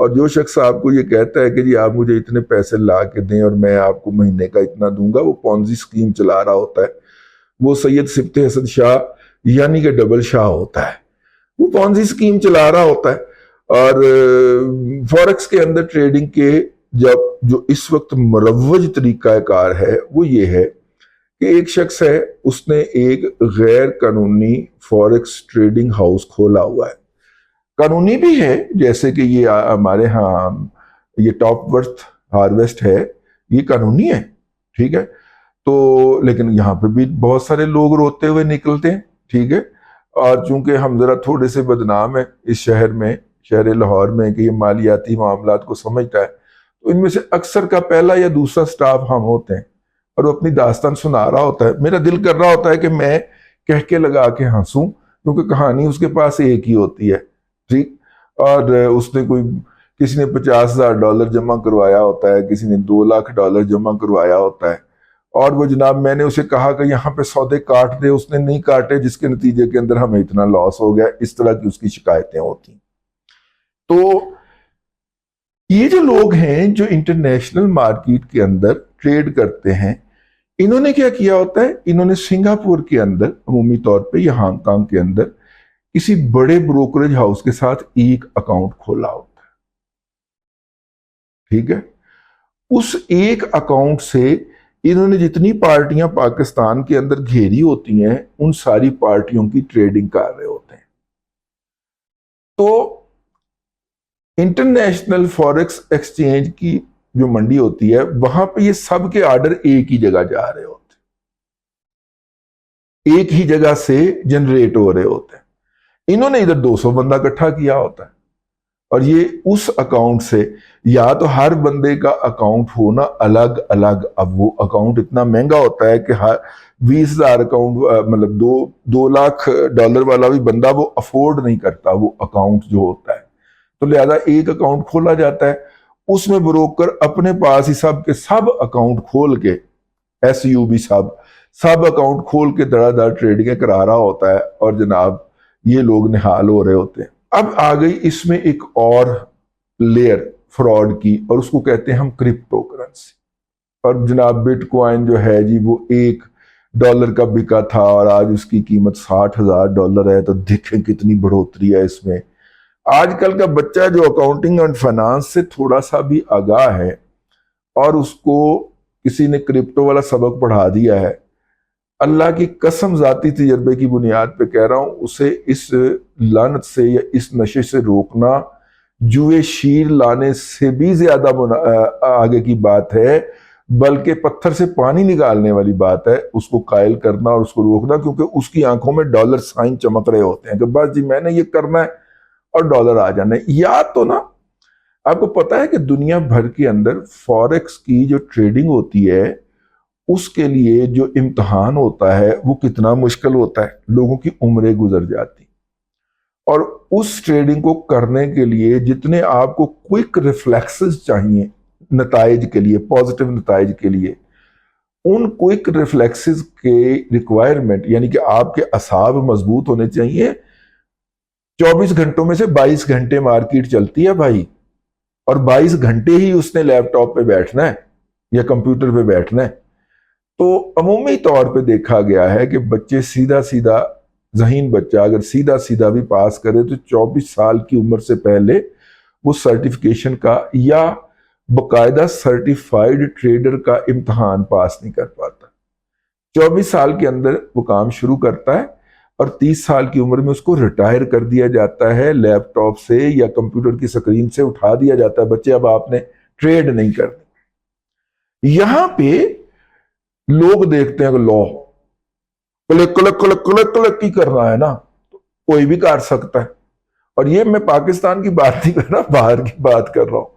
اور جو شخص آپ کو یہ کہتا ہے کہ جی آپ مجھے اتنے پیسے لا کے دیں اور میں آپ کو مہینے کا اتنا دوں گا، وہ پونزی سکیم چلا رہا ہوتا ہے. وہ سید سبت حسن شاہ یعنی کہ ڈبل شاہ ہوتا ہے، وہ پونزی سکیم چلا رہا ہوتا ہے. اور فوریکس کے اندر ٹریڈنگ کے جو اس وقت مروج طریقہ کار ہے وہ یہ ہے کہ ایک شخص ہے، اس نے ایک غیر قانونی فوریکس ٹریڈنگ ہاؤس کھولا ہوا ہے. قانونی بھی ہے، جیسے کہ یہ ہمارے ہاں یہ ٹاپ ورتھ ہارویسٹ ہے، یہ قانونی ہے، ٹھیک ہے. تو لیکن یہاں پہ بھی بہت سارے لوگ روتے ہوئے نکلتے ہیں، ٹھیک ہے. اور چونکہ ہم ذرا تھوڑے سے بدنام ہیں اس شہر میں، شہر لاہور میں، کہ یہ مالیاتی معاملات کو سمجھتا ہے، تو ان میں سے اکثر کا پہلا یا دوسرا سٹاف ہم ہوتے ہیں، اور وہ اپنی داستان سنا رہا ہوتا ہے. میرا دل کر رہا ہوتا ہے کہ میں کہہ کے لگا کے ہنسوں، کیونکہ کہانی اس کے پاس ایک ہی ہوتی ہے، ٹھیک. اور اس نے کسی نے $50,000 جمع کروایا ہوتا ہے، کسی نے $2,00,000 جمع کروایا ہوتا ہے. اور وہ جناب میں نے اسے کہا کہ یہاں پہ سودے کاٹ دے، اس نے نہیں کاٹے، جس کے نتیجے کے اندر ہمیں اتنا لاس ہو گیا. اس طرح کی اس کی شکایتیں ہوتی. تو یہ جو لوگ ہیں جو انٹرنیشنل مارکیٹ کے اندر ٹریڈ کرتے ہیں، انہوں نے کیا کیا ہوتا ہے، انہوں نے سنگاپور کے اندر عمومی طور پہ یا ہانگ کانگ کے اندر کسی بڑے بروکریج ہاؤس کے ساتھ ایک اکاؤنٹ کھولا ہوتا ہے، ٹھیک ہے. اس ایک اکاؤنٹ سے انہوں نے جتنی پارٹیاں پاکستان کے اندر گھیری ہوتی ہیں، ان ساری پارٹیوں کی ٹریڈنگ کر رہے ہوتے ہیں. تو انٹرنیشنل فوریکس ایکسچینج کی جو منڈی ہوتی ہے، وہاں پہ یہ سب کے آرڈر ایک ہی جگہ جا رہے ہوتے ہیں، ایک ہی جگہ سے جنریٹ ہو رہے ہوتے ہیں. انہوں نے ادھر 200 بندہ اکٹھا کیا ہوتا ہے، اور یہ اس اکاؤنٹ سے، یا تو ہر بندے کا اکاؤنٹ ہونا الگ الگ. اب وہ اکاؤنٹ اتنا مہنگا ہوتا ہے کہ 20,000 اکاؤنٹ مطلب $2,00,000 والا بھی بندہ وہ افورڈ نہیں کرتا وہ اکاؤنٹ جو ہوتا ہے. تو لہذا ایک اکاؤنٹ کھولا جاتا ہے، اس میں بروکر اپنے پاس ہی سب کے سب اکاؤنٹ کھول کے SUB سب اکاؤنٹ کھول کے دڑا دڑ ٹریڈنگ کرا رہا ہوتا ہے، اور جناب یہ لوگ نہال ہو رہے ہوتے ہیں. اب آ گئی اس میں ایک اور لیئر فراڈ کی، اور اس کو کہتے ہیں ہم کرپٹو کرنسی. اور جناب بٹ کوائن جو ہے جی، وہ $1 کا بکا تھا اور آج اس کی قیمت $60,000 ہے. تو دیکھیں کتنی بڑھوتری ہے اس میں. آج کل کا بچہ جو اکاؤنٹنگ اور فائنانس سے تھوڑا سا بھی آگاہ ہے، اور اس کو کسی نے کرپٹو والا سبق پڑھا دیا ہے، اللہ کی قسم ذاتی تجربے کی بنیاد پہ کہہ رہا ہوں، اسے اس لعنت سے یا اس نشے سے روکنا جوئے شیر لانے سے بھی زیادہ آگے کی بات ہے، بلکہ پتھر سے پانی نکالنے والی بات ہے. اس کو قائل کرنا اور اس کو روکنا، کیونکہ اس کی آنکھوں میں ڈالر سائن چمک رہے ہوتے ہیں کہ بس جی میں نے یہ کرنا ہے اور ڈالر آ جانا ہے. یا تو نا آپ کو پتا ہے کہ دنیا بھر کے اندر فوریکس کی جو ٹریڈنگ ہوتی ہے، اس کے لیے جو امتحان ہوتا ہے وہ کتنا مشکل ہوتا ہے. لوگوں کی عمریں گزر جاتی، اور اس ٹریڈنگ کو کرنے کے لیے جتنے آپ کو کوئک ریفلیکسز چاہیے نتائج کے لیے، پازیٹیو نتائج کے لیے، ان کوئک ریفلیکسز کے ریکوائرمنٹ، یعنی کہ آپ کے اعصاب مضبوط ہونے چاہیے. 24 گھنٹوں میں سے 22 گھنٹے مارکیٹ چلتی ہے بھائی، اور 22 گھنٹے ہی اس نے لیپ ٹاپ پہ بیٹھنا ہے یا کمپیوٹر پہ بیٹھنا ہے. تو عمومی طور پہ دیکھا گیا ہے کہ بچے سیدھا ذہین بچہ اگر سیدھا بھی پاس کرے تو 24 سال کی عمر سے پہلے وہ سرٹیفکیشن کا یا باقاعدہ سرٹیفائیڈ ٹریڈر کا امتحان پاس نہیں کر پاتا. 24 سال کے اندر وہ کام شروع کرتا ہے، اور 30 سال کی عمر میں اس کو ریٹائر کر دیا جاتا ہے، لیپ ٹاپ سے یا کمپیوٹر کی سکرین سے اٹھا دیا جاتا ہے. بچے اب آپ نے ٹریڈ نہیں کرنی. یہاں پہ لوگ دیکھتے ہیں کہ لو کلک کی کرنا ہے نا، کوئی بھی کر سکتا ہے. اور یہ میں پاکستان کی بات نہیں کر رہا، باہر کی بات کر رہا ہوں.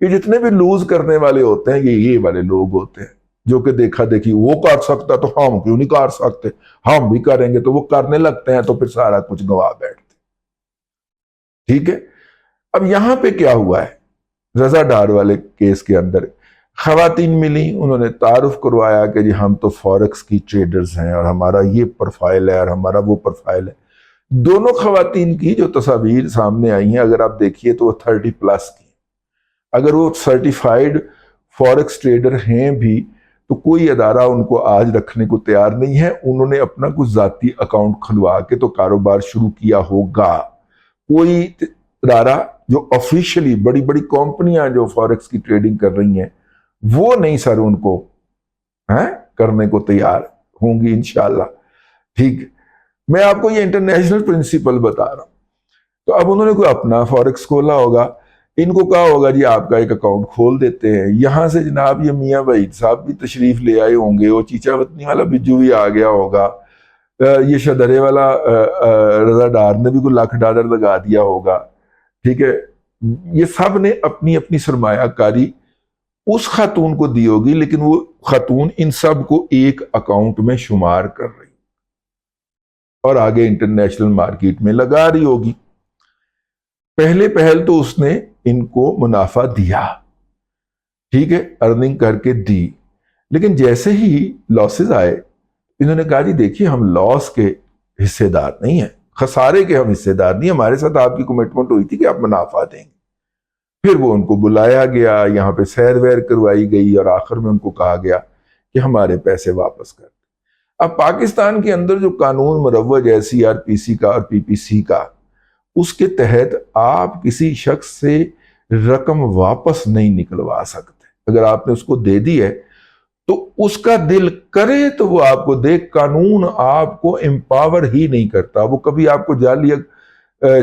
یہ جتنے بھی لوز کرنے والے ہوتے ہیں یہ والے لوگ ہوتے ہیں جو کہ دیکھا دیکھی وہ کر سکتا تو ہم کیوں نہیں کر سکتے، ہم بھی کریں گے. تو وہ کرنے لگتے ہیں تو پھر سارا کچھ گوا بیٹھتے. ٹھیک ہے. اب یہاں پہ کیا ہوا ہے، رضا ڈار والے کیس کے اندر خواتین ملی، انہوں نے تعارف کروایا کہ جی ہم تو فوریکس کی ٹریڈرز ہیں اور ہمارا یہ پروفائل ہے اور ہمارا وہ پروفائل ہے. دونوں خواتین کی جو تصاویر سامنے آئی ہیں اگر آپ دیکھیے تو وہ 30+ کی. اگر وہ سرٹیفائیڈ فوریکس ٹریڈر ہیں بھی تو کوئی ادارہ ان کو آج رکھنے کو تیار نہیں ہے. انہوں نے اپنا کچھ ذاتی اکاؤنٹ کھلوا کے تو کاروبار شروع کیا ہوگا. کوئی ادارہ جو آفیشلی بڑی بڑی کمپنیاں جو فوریکس کی ٹریڈنگ کر رہی ہیں وہ نہیں سر ان کو کرنے کو تیار ہوں گی انشاءاللہ. ٹھیک، میں آپ کو یہ انٹرنیشنل پرنسپل بتا رہا ہوں. تو اب انہوں نے کوئی اپنا فوریکس کھولا ہوگا، ان کو کہا ہوگا جی آپ کا ایک اکاؤنٹ کھول دیتے ہیں. یہاں سے جناب یہ میاں وحید صاحب بھی تشریف لے آئے ہوں گے، وہ چیچا وطنی والا بجو بھی آ گیا ہوگا، یہ شدرے والا رضا ڈار نے بھی کوئی $1,00,000 لگا دیا ہوگا. ٹھیک ہے، یہ سب نے اپنی اپنی سرمایہ کاری اس خاتون کو دی ہوگی، لیکن وہ خاتون ان سب کو ایک اکاؤنٹ میں شمار کر رہی اور آگے انٹرنیشنل مارکیٹ میں لگا رہی ہوگی. پہلے پہل تو اس نے ان کو منافع دیا، ٹھیک ہے، ارننگ کر کے دی. لیکن جیسے ہی لاسز آئے انہوں نے کہا جی دیکھیے ہم لاس کے حصے دار نہیں ہیں، خسارے کے ہم حصے دار نہیں، ہمارے ساتھ آپ کی کمٹمنٹ ہوئی تھی کہ آپ منافع دیں گے. پھر وہ ان کو بلایا گیا، یہاں پہ سیر ویر کروائی گئی اور آخر میں ان کو کہا گیا کہ ہمارے پیسے واپس کر. اب پاکستان کے اندر جو قانون مروج ہے CRPC کا اور PPC کا، اس کے تحت آپ کسی شخص سے رقم واپس نہیں نکلوا سکتے. اگر آپ نے اس کو دے دی ہے تو اس کا دل کرے تو وہ آپ کو دے. قانون آپ کو امپاور ہی نہیں کرتا. وہ کبھی آپ کو جعلی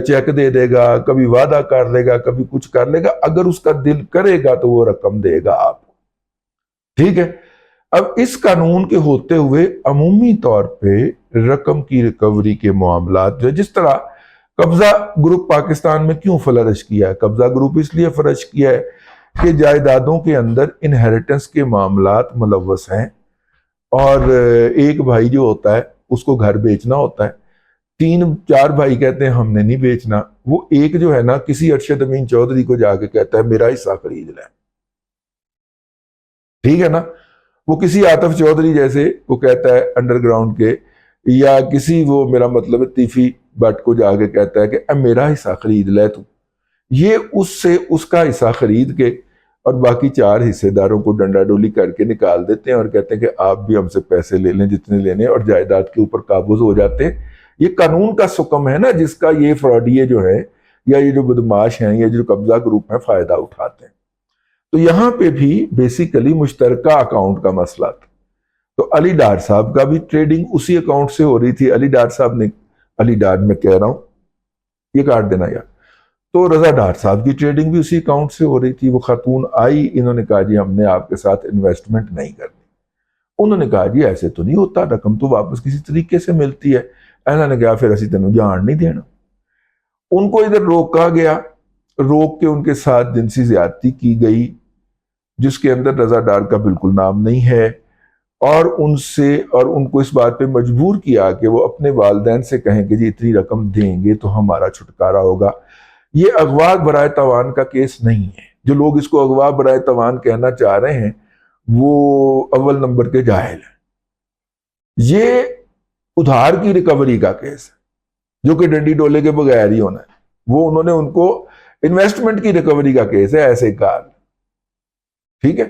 چیک دے دے گا، کبھی وعدہ کر لے گا، کبھی کچھ کر لے گا. اگر اس کا دل کرے گا تو وہ رقم دے گا آپ کو. ٹھیک ہے، اب اس قانون کے ہوتے ہوئے عمومی طور پہ رقم کی ریکوری کے معاملات جو جس طرح قبضہ گروپ پاکستان میں کیوں فلرش کیا ہے؟ قبضہ گروپ اس لیے فلرش کیا ہے کہ جائیدادوں کے اندر انہیریٹنس کے معاملات ملوث ہیں، اور ایک بھائی جو ہوتا ہے اس کو گھر بیچنا ہوتا ہے، 3-4 بھائی کہتے ہیں ہم نے نہیں بیچنا. وہ ایک جو ہے نا کسی ارشد امین چودھری کو جا کے کہتا ہے میرا حصہ خرید لیں. ٹھیک ہے نا، وہ کسی عاطف چودھری جیسے کو کہتا ہے انڈر گراؤنڈ کے، یا کسی وہ میرا مطلب تیفی بٹ کو جا کے کہتا ہے کہ اب میرا حصہ خرید لے تو. یہ اس سے اس کا حصہ خرید کے اور باقی 4 حصے داروں کو ڈنڈا ڈولی کر کے نکال دیتے ہیں اور کہتے ہیں کہ آپ بھی ہم سے پیسے لے لیں جتنے لینے، اور جائیداد کے اوپر قابض ہو جاتے ہیں. یہ قانون کا سکم ہے نا جس کا یہ فراڈیے جو ہیں یا یہ جو بدماش ہیں یا جو قبضہ گروپ ہیں فائدہ اٹھاتے ہیں. تو یہاں پہ بھی بیسیکلی مشترکہ اکاؤنٹ کا مسئلہ تھا. تو علی ڈار صاحب کا بھی ٹریڈنگ اسی اکاؤنٹ سے ہو رہی تھی. علی ڈار صاحب نے، علی ڈار میں کہہ رہا ہوں یہ کاٹ دینا یار. تو رضا ڈار صاحب کی ٹریڈنگ بھی اسی اکاؤنٹ سے ہو رہی تھی. وہ خاتون آئی، انہوں نے کہا جی ہم نے آپ کے ساتھ انویسٹمنٹ نہیں کرنی. انہوں نے کہا جی ایسے تو نہیں ہوتا، رقم تو واپس کسی طریقے سے ملتی ہے. انہوں نے کہا پھر اسی تینوں جان نہیں دینا. ان کو ادھر روکا گیا، روک کے ان کے ساتھ جنسی زیادتی کی گئی جس کے اندر رضا ڈار کا بالکل نام نہیں ہے، اور ان کو اس بات پہ مجبور کیا کہ وہ اپنے والدین سے کہیں کہ جی اتنی رقم دیں گے تو ہمارا چھٹکارا ہوگا. یہ اغوا برائے تاوان کا کیس نہیں ہے. جو لوگ اس کو اغوا برائے تاوان کہنا چاہ رہے ہیں وہ اول نمبر کے جاہل ہیں. یہ ادھار کی ریکوری کا کیس ہے جو کہ ڈنڈی ڈولے کے بغیر ہی ہونا ہے. وہ انہوں نے ان کو انویسٹمنٹ کی ریکوری کا کیس ہے ایسے کار. ٹھیک ہے،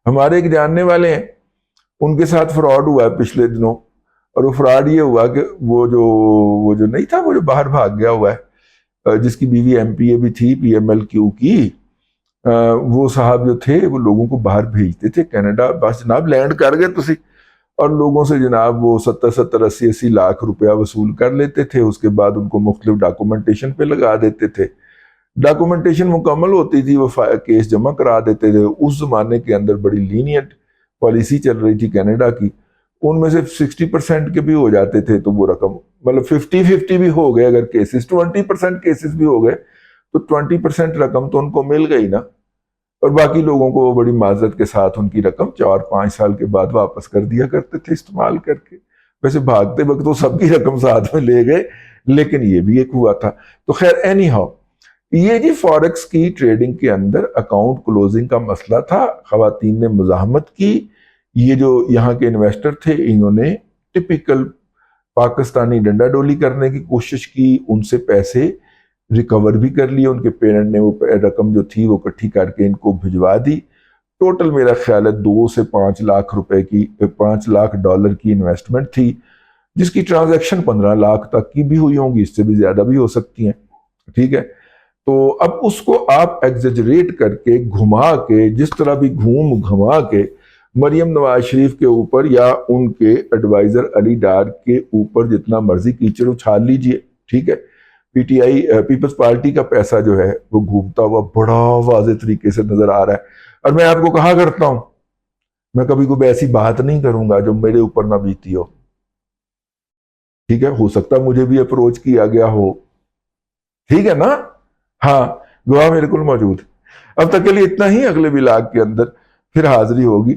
ہمارے ایک جاننے والے ہیں، ان کے ساتھ فراڈ ہوا ہے پچھلے دنوں، اور وہ فراڈ یہ ہوا کہ وہ جو نہیں تھا، وہ جو باہر بھاگ گیا ہوا ہے جس کی بیوی MPA بھی تھی PMLQ کی، وہ صاحب جو تھے وہ لوگوں کو باہر بھیجتے تھے کینیڈا. بس جناب لینڈ کر گئے تسی، اور لوگوں سے جناب وہ 70-80 لاکھ روپیہ وصول کر لیتے تھے. اس کے بعد ان کو مختلف ڈاکومنٹیشن پہ لگا دیتے تھے. ڈاکومنٹیشن مکمل ہوتی تھی، وہ کیس جمع کرا دیتے تھے. اس زمانے کے اندر بڑی لینینٹ پالیسی چل رہی تھی کینیڈا کی. ان میں سے 60% کے بھی ہو جاتے تھے تو وہ رقم مطلب 50-50 بھی ہو گئے. اگر کیسز 20% کیسز بھی ہو گئے تو 20% رقم تو ان کو مل گئی نا، اور باقی لوگوں کو وہ بڑی معذرت کے ساتھ ان کی رقم 4-5 سال کے بعد واپس کر دیا کرتے تھے استعمال کر کے. ویسے بھاگتے وقت وہ سب کی رقم ساتھ میں لے گئے، لیکن یہ بھی ایک ہوا تھا. تو خیر اینی ہاؤ، یہ جی فوریکس کی ٹریڈنگ کے اندر اکاؤنٹ کلوزنگ کا مسئلہ تھا. خواتین نے مزاحمت کی. یہ جو یہاں کے انویسٹر تھے انہوں نے ٹپیکل پاکستانی ڈنڈا ڈولی کرنے کی کوشش کی، ان سے پیسے ریکور بھی کر لیا، ان کے پیرنٹ نے وہ رقم جو تھی وہ اکٹھی کر کے ان کو بھجوا دی۔ ٹوٹل میرا خیال ہے 2 سے 5 لاکھ روپے کی 5 لاکھ ڈالر کی انویسٹمنٹ تھی، جس کی ٹرانزیکشن 15 لاکھ تک کی بھی ہوئی ہوں گی، اس سے بھی زیادہ بھی ہو سکتی ہیں، ٹھیک ہے۔ تو اب اس کو آپ ایگزیجریٹ کر کے گھما کے جس طرح بھی گھما کے مریم نواز شریف کے اوپر یا ان کے ایڈوائزر علی ڈار کے اوپر جتنا مرضی کیچڑ اچھال لیجئے، ٹھیک ہے۔ P T I peoples party کا پیسہ جو ہے وہ گھومتا ہوا بڑا واضح طریقے سے نظر آ رہا ہے، اور میں آپ کو کہا کرتا ہوں میں کبھی کوئی ایسی بات نہیں کروں گا جو میرے اوپر نہ بیتی ہو، ٹھیک ہے۔ ہو سکتا مجھے بھی اپروچ کیا گیا ہو، ٹھیک ہے نا، ہاں، گواہ میرے کو موجود۔ اب تک کے لیے اتنا ہی، اگلے ولاگ کے اندر پھر حاضری ہوگی۔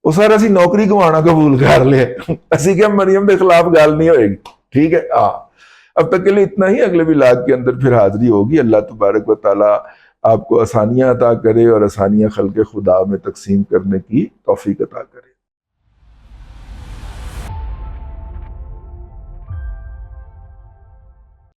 وہ سارا اسی نوکری گوانا قبول کر لے، اسی کہ مریم کے خلاف گال نہیں ہوئے گی، ٹھیک ہے۔ اب تک کے لیے اتنا ہی، اگلے ولاگ کے اندر پھر حاضری ہوگی۔ اللہ تبارک و تعالیٰ آپ کو آسانیاں عطا کرے اور آسانیاں خلق خدا میں تقسیم کرنے کی توفیق عطا کرے۔